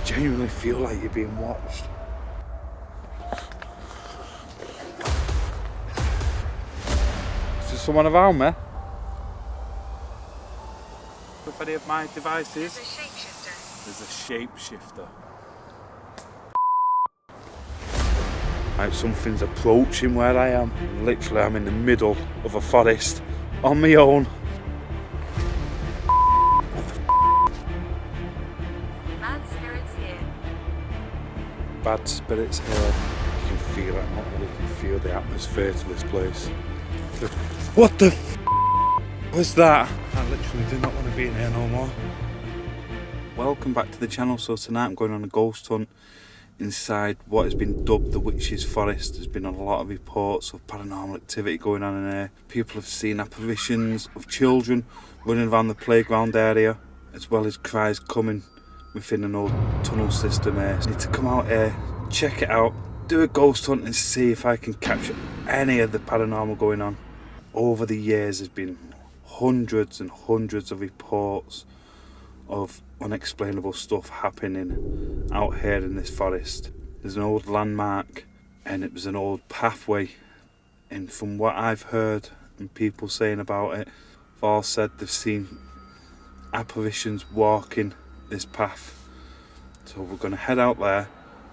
genuinely feel like you're being watched. Is there someone around me? With any of my devices? There's a shapeshifter. Like something's approaching where I am. Literally, I'm in the middle of a forest on my own. Bad spirits here. Bad spirits here. You can feel it, not really. You can feel the atmosphere to this place. What the was that? I literally do not want to be in here no more. Welcome back to the channel. So tonight I'm going on a ghost hunt inside what has been dubbed the Witch's Forest. There's been a lot of reports of paranormal activity going on in here. People have seen apparitions of children running around the playground area, as well as cries coming within an old tunnel system here. I need to come out here, check it out, do a ghost hunt and see if I can capture any of the paranormal going on. Over the years there's been hundreds and hundreds of reports of unexplainable stuff happening out here in this forest. There's an old landmark and it was an old pathway, and from what I've heard and people saying about it, they've all said they've seen apparitions walking this path. So we're going to head out there,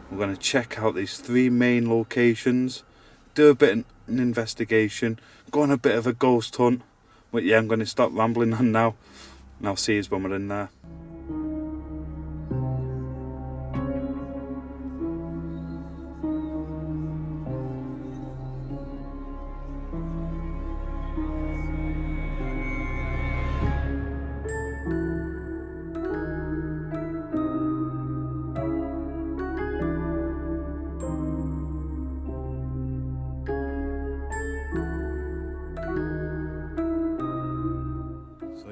we're going to check out these three main locations, do a bit of an investigation, go on a bit of a ghost hunt. But yeah, I'm going to stop rambling on now and I'll see you when we're in there.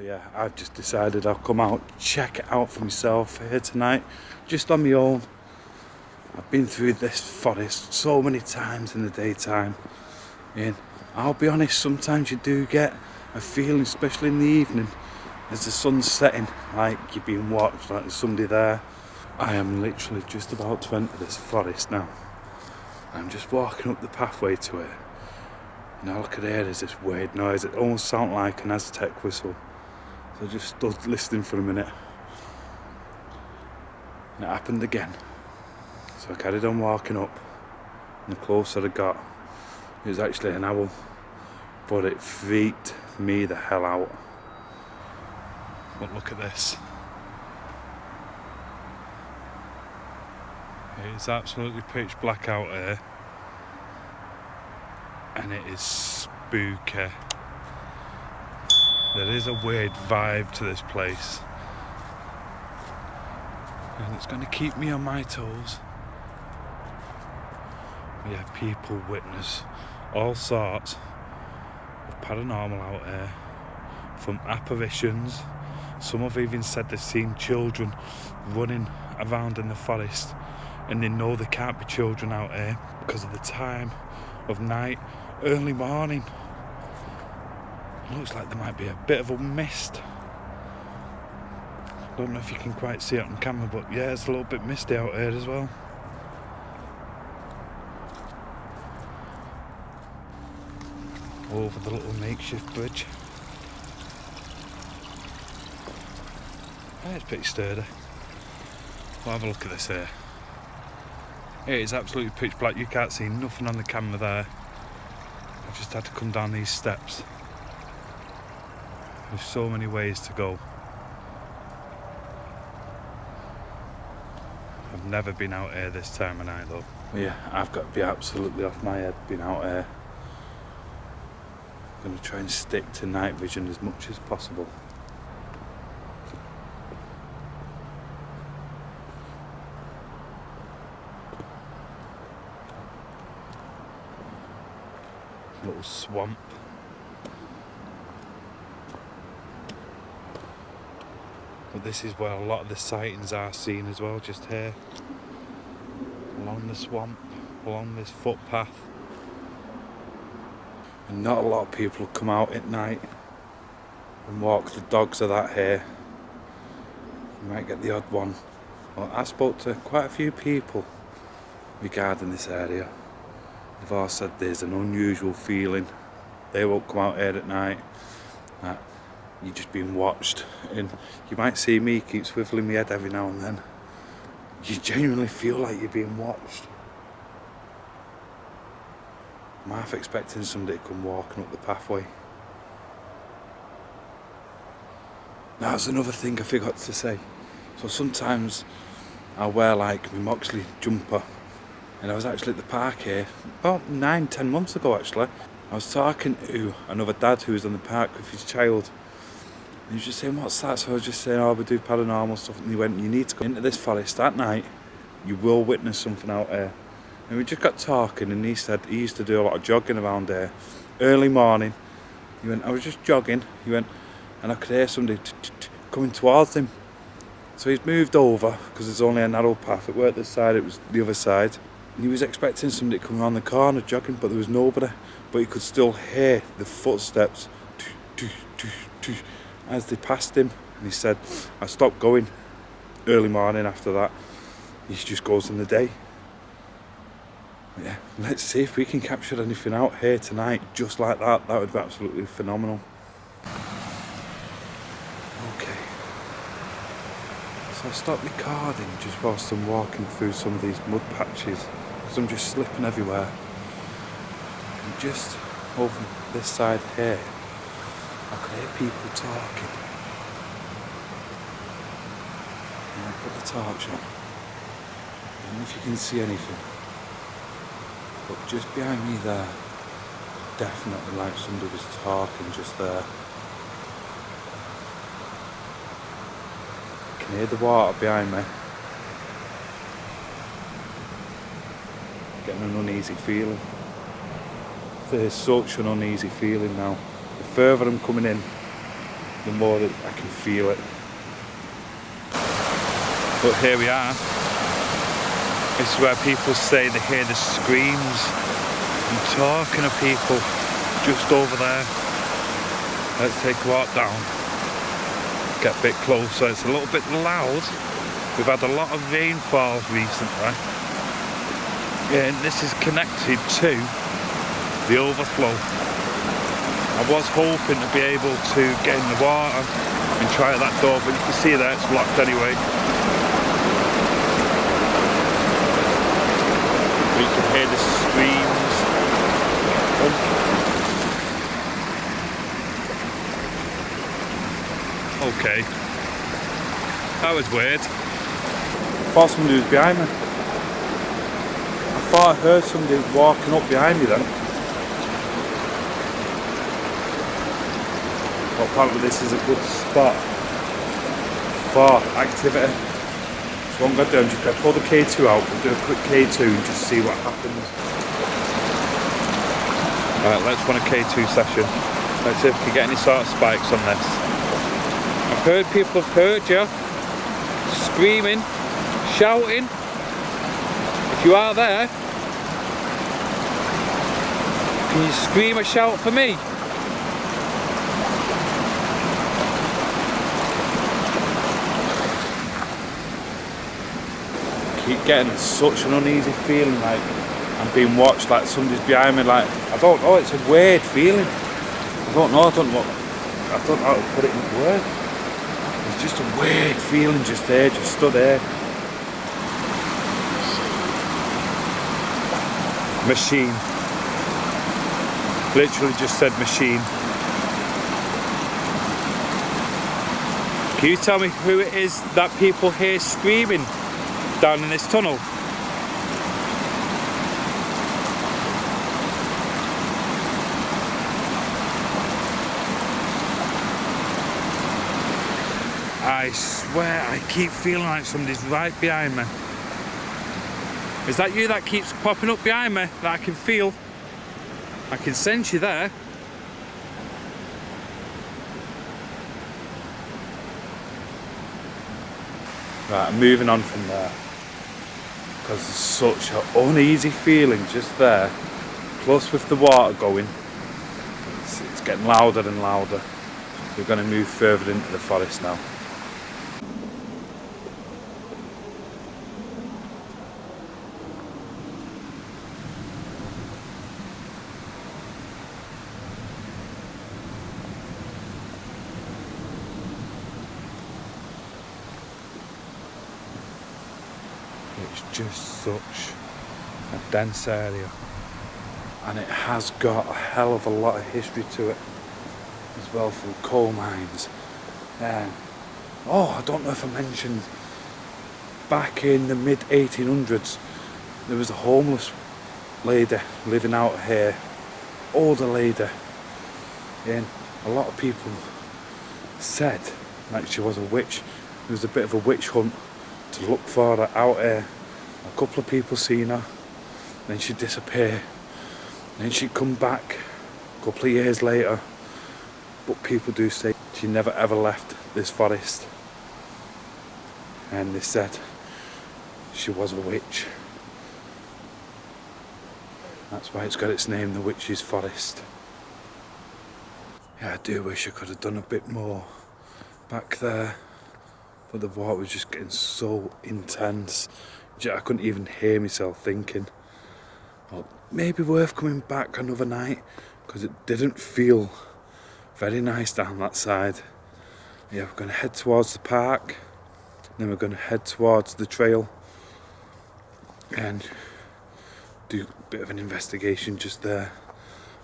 Yeah, I've just decided I'll come out, check it out for myself here tonight, just on my own. I've been through this forest so many times in the daytime, and I'll be honest, sometimes you do get a feeling, especially in the evening, as the sun's setting, like you're being watched, like there's somebody there. I am literally just about to enter this forest now. I'm just walking up the pathway to it, and all I could hear is this weird noise. It almost sounds like an Aztec whistle. So I just stood listening for a minute, and it happened again. So I carried on walking up, and the closer I got, it was actually an owl, but it freaked me the hell out. But look at this. It's absolutely pitch black out here, and it is spooky. There is a weird vibe to this place, and it's going to keep me on my toes. Yeah, people witness all sorts of paranormal out here, from apparitions. Some have even said they've seen children running around in the forest, and they know there can't be children out here because of the time of night, early morning. Looks like there might be a bit of a mist. Don't know if you can quite see it on camera, but yeah, it's a little bit misty out here as well. Over the little makeshift bridge. Yeah, it's pretty sturdy. We'll have a look at this here. It is absolutely pitch black. You can't see nothing on the camera there. I've just had to come down these steps. There's so many ways to go. I've never been out here this time of night though. Well, yeah, I've got to be absolutely off my head being out here. I'm going to try and stick to night vision as much as possible. Little swamp. But this is where a lot of the sightings are seen as well, just here. Along the swamp, along this footpath. And not a lot of people come out at night and walk the dogs of that here. You might get the odd one Well, I spoke to quite a few people regarding this area. They've all said there's an unusual feeling. They won't come out here at night. That you're just being watched, and you might see me keep swiveling my head every now and then. You genuinely feel like you're being watched. I'm half expecting somebody to come walking up the pathway. Now, that's another thing I forgot to say. So sometimes I wear like my Moxley jumper, and I was actually at the park here about 9-10 months ago actually. I was talking to another dad who was in the park with his child, and he was just saying, what's that? So I was just saying, oh, we do paranormal stuff, and he went, you need to go into this forest at night, you will witness something out there. And we just got talking, and he said he used to do a lot of jogging around there early morning. He went, I was just jogging, he went, and I could hear somebody coming towards him. So he's moved over because there's only a narrow path. It weren't this side, it was the other side. And he was expecting somebody to come around the corner jogging, but there was nobody. But he could still hear the footsteps as they passed him. And he said, I stopped going early morning after that. He just goes in the day. But yeah, let's see if we can capture anything out here tonight just like that. That would be absolutely phenomenal. Okay. So I stopped recording just whilst I'm walking through some of these mud patches, because I'm just slipping everywhere. And just over this side here, I could hear people talking. And I put the torch on. I don't know if you can see anything, but just behind me there, definitely like somebody was talking just there. I can hear the water behind me. Getting an uneasy feeling. There's such an uneasy feeling now. The further I'm coming in, the more that I can feel it. But here we are. This is where people say they hear the screams and talking of people just over there. Let's take a walk down. Get a bit closer. It's a little bit loud. We've had a lot of rainfall recently, and this is connected to the overflow. I was hoping to be able to get in the water and try that door, but you can see that it's locked anyway. You can hear the screams. Okay, that was weird. I thought somebody was behind me. I thought I heard somebody walking up behind me then. But apparently this is a good spot for activity. So what I'm going to do, I'm just going to pull the K2 out, we'll do a quick K2 and just see what happens. Alright, let's run a K2 session. Let's see if we can get any sort of spikes on this. I've heard people have heard you screaming, shouting. If you are there, can you scream or shout for me? Keep getting such an uneasy feeling, like I'm being watched, like somebody's behind me, like I don't know, it's a weird feeling. I don't know how to put it into words. It's just a weird feeling just there, just stood there. Machine. Literally just said machine. Can you tell me who it is that people hear screaming down in this tunnel? I swear I keep feeling like somebody's right behind me. Is that you that keeps popping up behind me that I can feel? I can sense you there. Right, I'm moving on from there, because there's such an uneasy feeling just there. Plus with the water going, it's getting louder and louder. We're going to move further into the forest now. It's just such a dense area, and it has got a hell of a lot of history to it as well, from coal mines. I don't know if I mentioned, back in the mid 1800s there was a homeless lady living out here, older lady, and a lot of people said that she was a witch. There was a bit of a witch hunt to look for her out here. A couple of people seen her, then she'd disappear, then she'd come back a couple of years later, but people do say she never ever left this forest, and they said she was a witch. That's why it's got its name, the Witch's Forest. Yeah, I do wish I could have done a bit more back there, but the water was just getting so intense. I couldn't even hear myself thinking, well, maybe worth coming back another night, because it didn't feel very nice down that side. Yeah, we're going to head towards the park, then we're going to head towards the trail and do a bit of an investigation just there.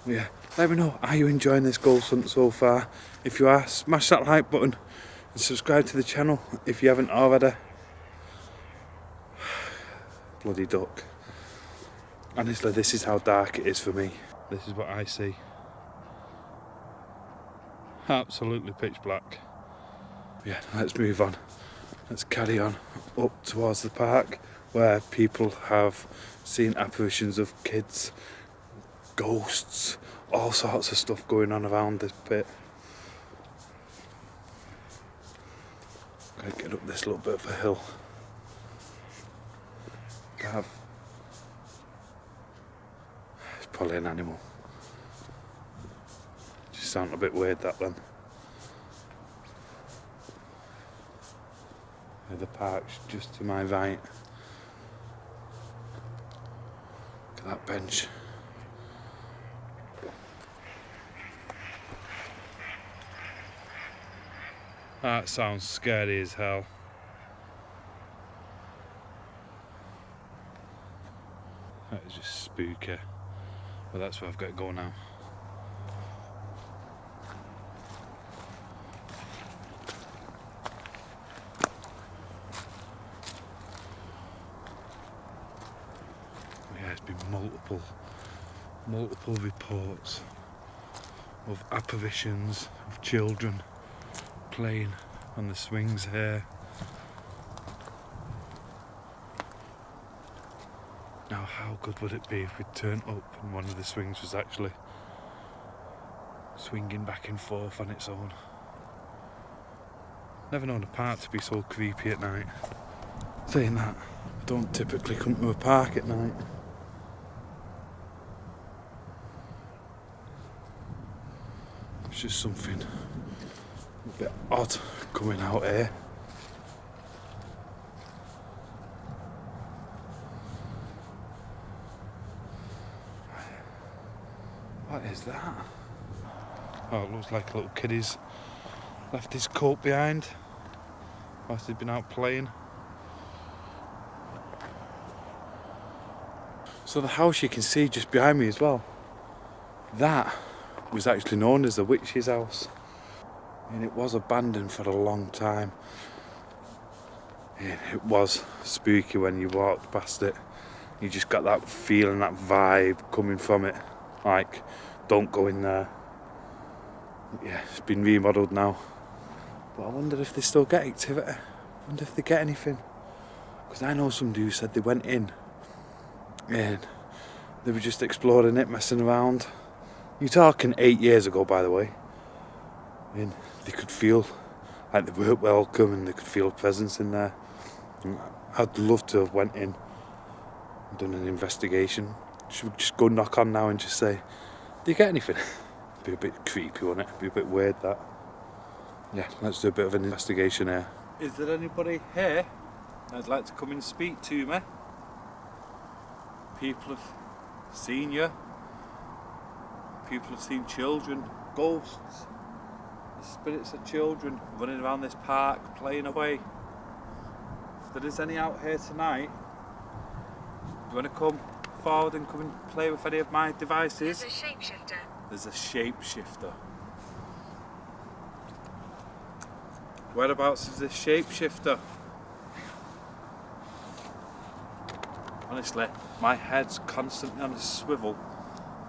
Yeah, let me know, are you enjoying this ghost hunt so far? If you are, smash that like button and subscribe to the channel if you haven't already. Bloody duck. Honestly, this is how dark it is for me. This is what I see. Absolutely pitch black. Yeah, let's move on. Let's carry on up towards the park, where people have seen apparitions of kids, ghosts, all sorts of stuff going on around this bit. Gotta get up this little bit of a hill. It's probably an animal. Just sound a bit weird, that then. Yeah, the park's just to my right. Look at that bench. That sounds scary as hell. That is just spooky. But that's where I've got to go now. Yeah, it's been multiple reports of apparitions of children playing on the swings here. Now, how good would it be if we turned up and one of the swings was actually swinging back and forth on its own? Never known a park to be so creepy at night. Saying that, I don't typically come to a park at night. It's just something a bit odd coming out here. What is that? Oh, it looks like a little kiddie's left his coat behind whilst he's been out playing. So the house you can see just behind me as well, that was actually known as the witch's house, and it was abandoned for a long time, and it was spooky when you walked past it. You just got that feeling, that vibe coming from it, like, don't go in there. Yeah, it's been remodelled now, but I wonder if they still get activity. I wonder if they get anything, because I know somebody who said they went in and they were just exploring it, messing around. You're talking 8 years ago, by the way, and they could feel like they weren't welcome, and they could feel a presence in there. And I'd love to have went in and done an investigation. Should we just go knock on now and just say, do you get anything? Be a bit creepy, wouldn't it? Be a bit weird, that. Yeah, let's do a bit of an investigation here. Is there anybody here that'd like to come and speak to me? People have seen you. People have seen children, ghosts, the spirits of children running around this park, playing away. If there is any out here tonight, You want to come forward and come and play with any of my devices? There's a shapeshifter. There's a shapeshifter. Whereabouts is this shapeshifter? Honestly, my head's constantly on a swivel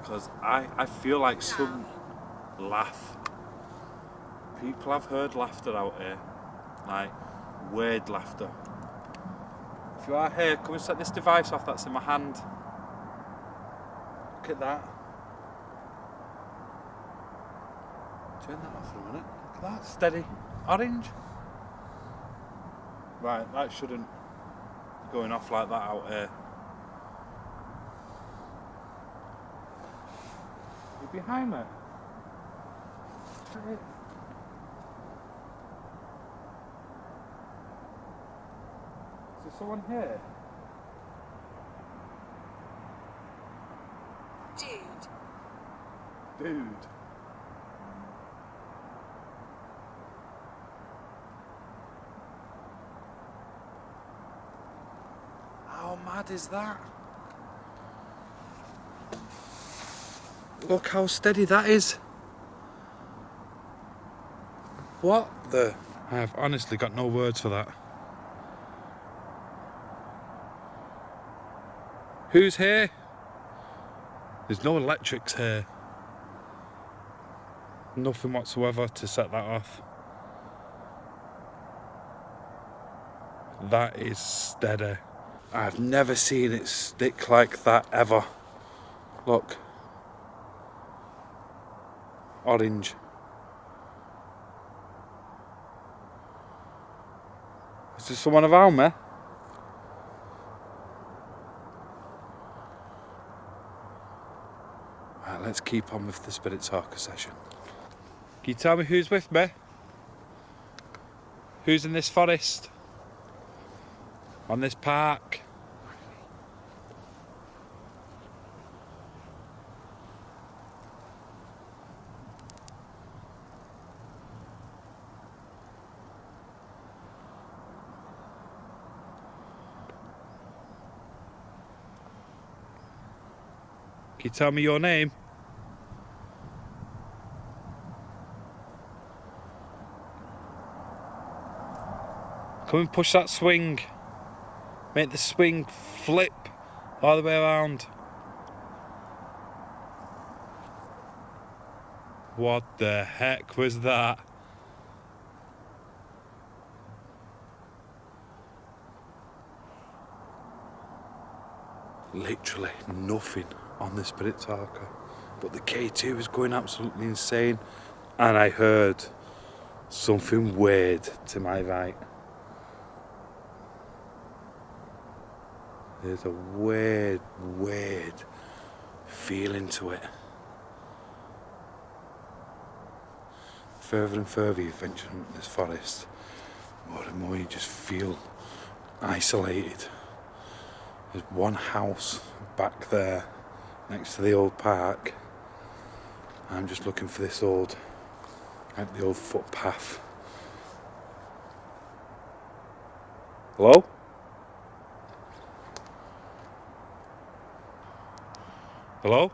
because I feel like some laugh. People have heard laughter out here, like weird laughter. If you are here, come and set this device off that's in my hand. Look at that. Turn that off for a minute. Look at that, steady orange. Right, that shouldn't be going off like that out here. You're behind me. Right. Is there someone here? Dude. How mad is that? Look how steady that is. What the? I have honestly got no words for that. Who's here? There's no electrics here. Nothing whatsoever to set that off. That is steady. I've never seen it stick like that ever. Look. Orange. Is there someone around me? Right, let's keep on with the Spirit Talker session. Can you tell me who's with me? Who's in this forest? On this park? Can you tell me your name? Come and push that swing. Make the swing flip all the way around. What the heck was that? Literally nothing on the Spirit Talker, but the K2 was going absolutely insane, and I heard something weird to my right. There's a weird feeling to it. Further and further you venture into this forest, more and more you just feel isolated. There's one house back there next to the old park. I'm just looking for this old footpath. Hello? Hello?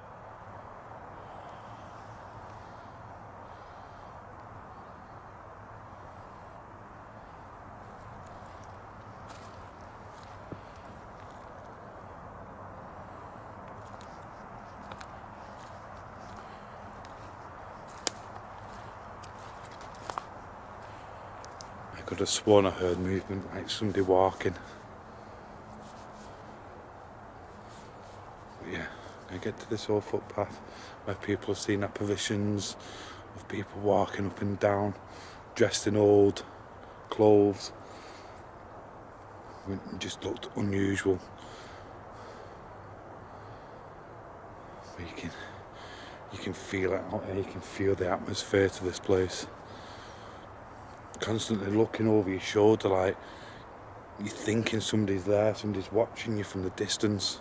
I could have sworn I heard movement, like somebody walking. But yeah, I get to this old footpath where people have seen apparitions of people walking up and down, dressed in old clothes. It just looked unusual. But you can feel it out there, you can feel the atmosphere to this place. Constantly looking over your shoulder, like you're thinking somebody's there, somebody's watching you from the distance.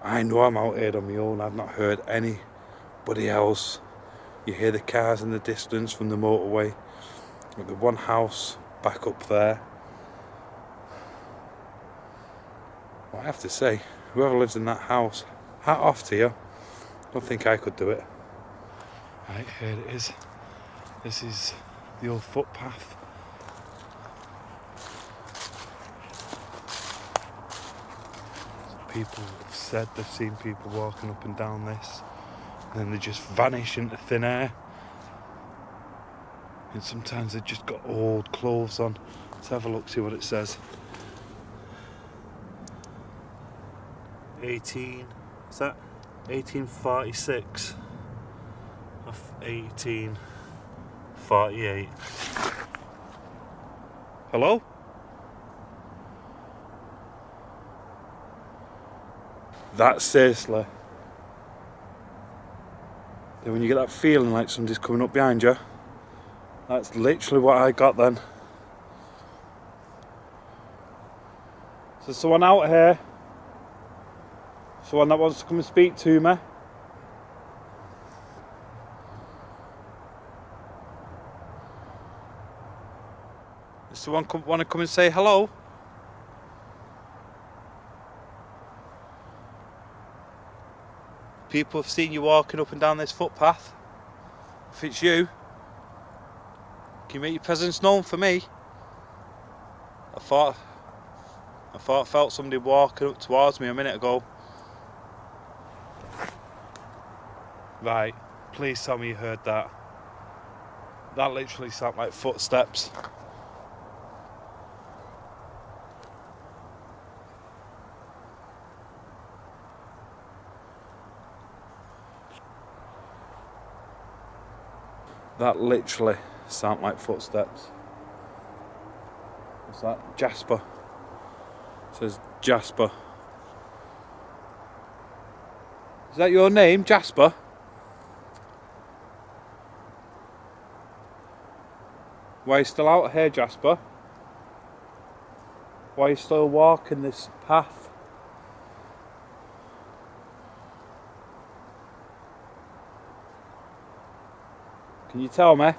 I know I'm out here on my own, I've not heard anybody else. You hear the cars in the distance from the motorway, with the one house back up there. Well, I have to say, Whoever lives in that house, hat off to you. Don't think I could do it. Right, here it is. This is the old footpath. People have said they've seen people walking up and down this, and then they just vanish into thin air. And sometimes they've just got old clothes on. Let's have a look, see what it says. 1846 of 1848. Hello? That's seriously. Then when you get that feeling like somebody's coming up behind you, that's literally what I got then. So someone out here, someone that wants to come and speak to me. Does someone want to come and say hello? People have seen you walking up and down this footpath. If it's you, can you make your presence known for me? I thought I felt somebody walking up towards me a minute ago. Right, please tell me you heard that. That literally sounded like footsteps. That literally sounded like footsteps. What's that? Jasper. It says Jasper. Is that your name, Jasper? Why are you still out here, Jasper? Why are you still walking this path? Can you tell me?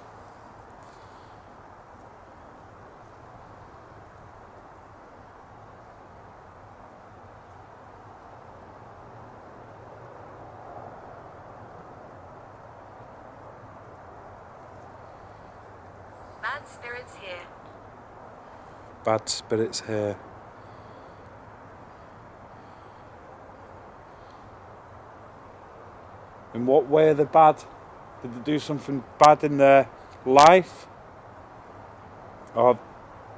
Bad spirits here. Bad spirits here. In what way are they bad? Did they do something bad in their life? Or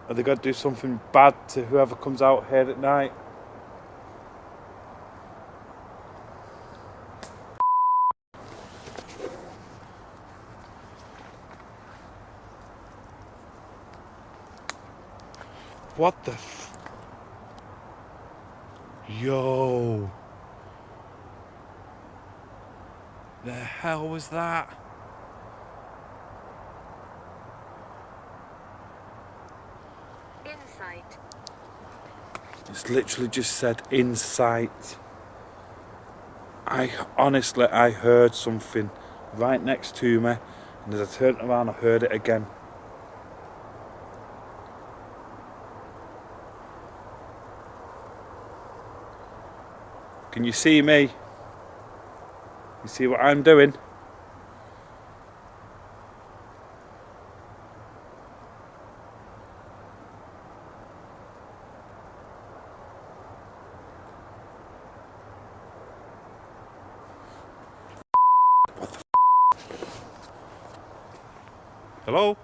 are they going to do something bad to whoever comes out here at night? What the Yo! The hell was that? Insight. It's literally just said insight. I heard something right next to me, and as I turned around I heard it again. Can you see me? You see what I'm doing? What the Hello?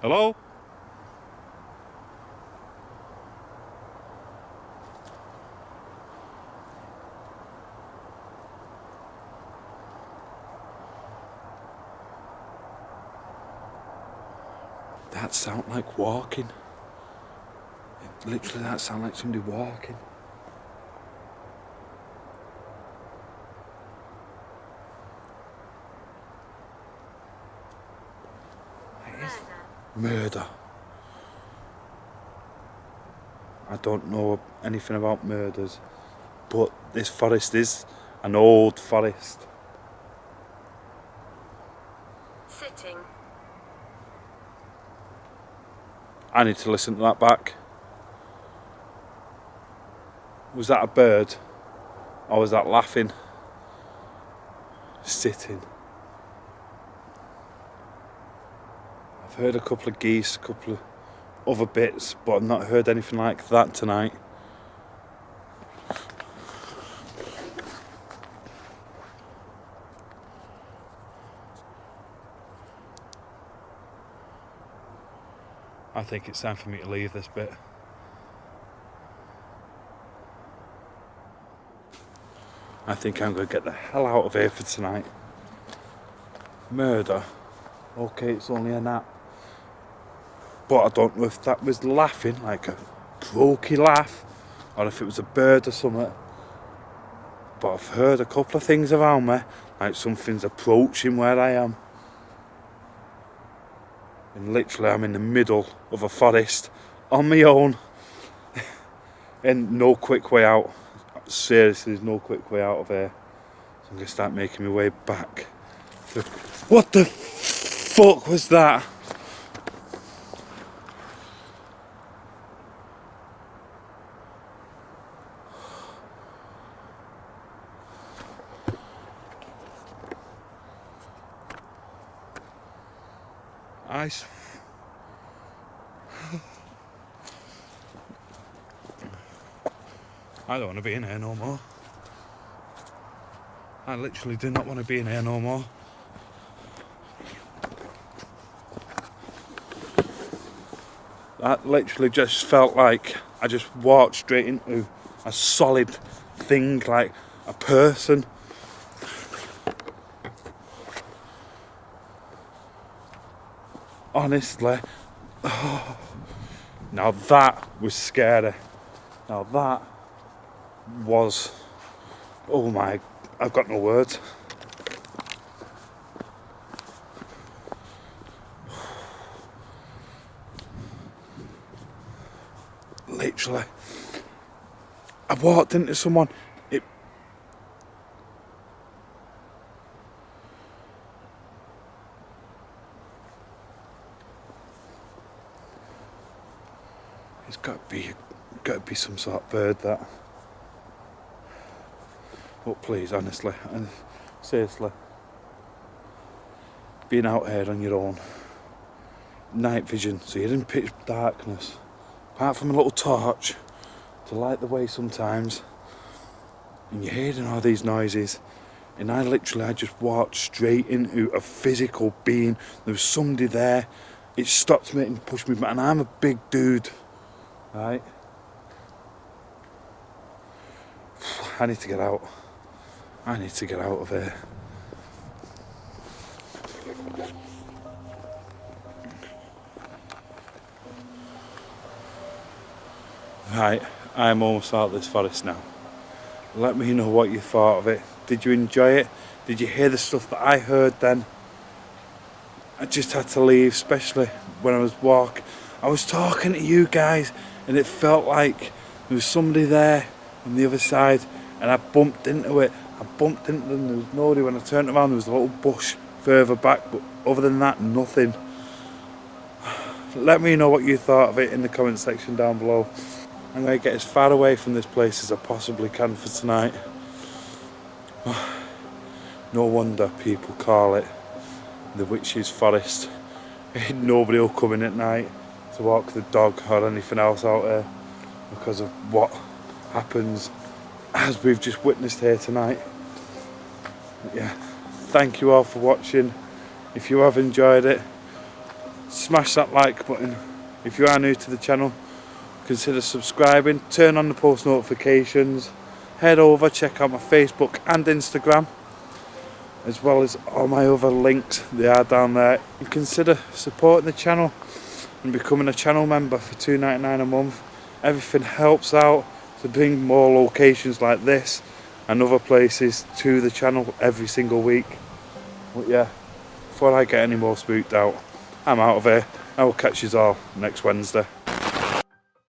Hello? That sound like walking. Literally, that sound like somebody walking. Murder. I don't know anything about murders, but this forest is an old forest. Sitting. I need to listen to that back. Was that a bird? Or was that laughing? Sitting. I've heard a couple of geese, a couple of other bits, but I've not heard anything like that tonight. I think it's time for me to leave this bit. I think I'm going to get the hell out of here for tonight. Murder. Okay, it's only a nap. But I don't know if that was laughing, like a croaky laugh, or if it was a bird or something. But I've heard a couple of things around me, like something's approaching where I am. And literally I'm in the middle of a forest, on my own. And no quick way out. Seriously, there's no quick way out of here. So I'm going to start making my way back. What the fuck was that? I don't want to be in here no more. I literally do not want to be in here no more. That literally just felt like I just walked straight into a solid thing, like a person. Honestly. Oh. Now that was scary. Now that was, oh my, I've got no words. Literally, I walked into someone. It's got to be some sort of bird, that. But please, honestly, and seriously, being out here on your own, night vision, so you're in pitch darkness, apart from a little torch to light the way sometimes, and you're hearing all these noises, and I just walked straight into a physical being. There was somebody there. It stopped me and pushed me back, and I'm a big dude, right? I need to get out. I need to get out of here. Right, I'm almost out of this forest now. Let me know what you thought of it. Did you enjoy it? Did you hear the stuff that I heard then? I just had to leave, especially when I was walking. I was talking to you guys and it felt like there was somebody there on the other side, and I bumped into it. I bumped into them, there was nobody. When I turned around there was a little bush further back, but other than that, nothing. Let me know what you thought of it in the comment section down below. I'm going to get as far away from this place as I possibly can for tonight. No wonder people call it the Witch's Forest. Nobody will come in at night to walk the dog or anything else out there because of what happens as we've just witnessed here tonight. But yeah, thank you all for watching. If you have enjoyed it, smash that like button. If you are new to the channel, consider subscribing, turn on the post notifications, head over, check out my Facebook and Instagram, as well as all my other links. They are down there. And consider supporting the channel and becoming a channel member for $2.99 a month. Everything helps out to bring more locations like this and other places to the channel every single week. But yeah, before I get any more spooked out, I'm out of here. I will catch you all next Wednesday.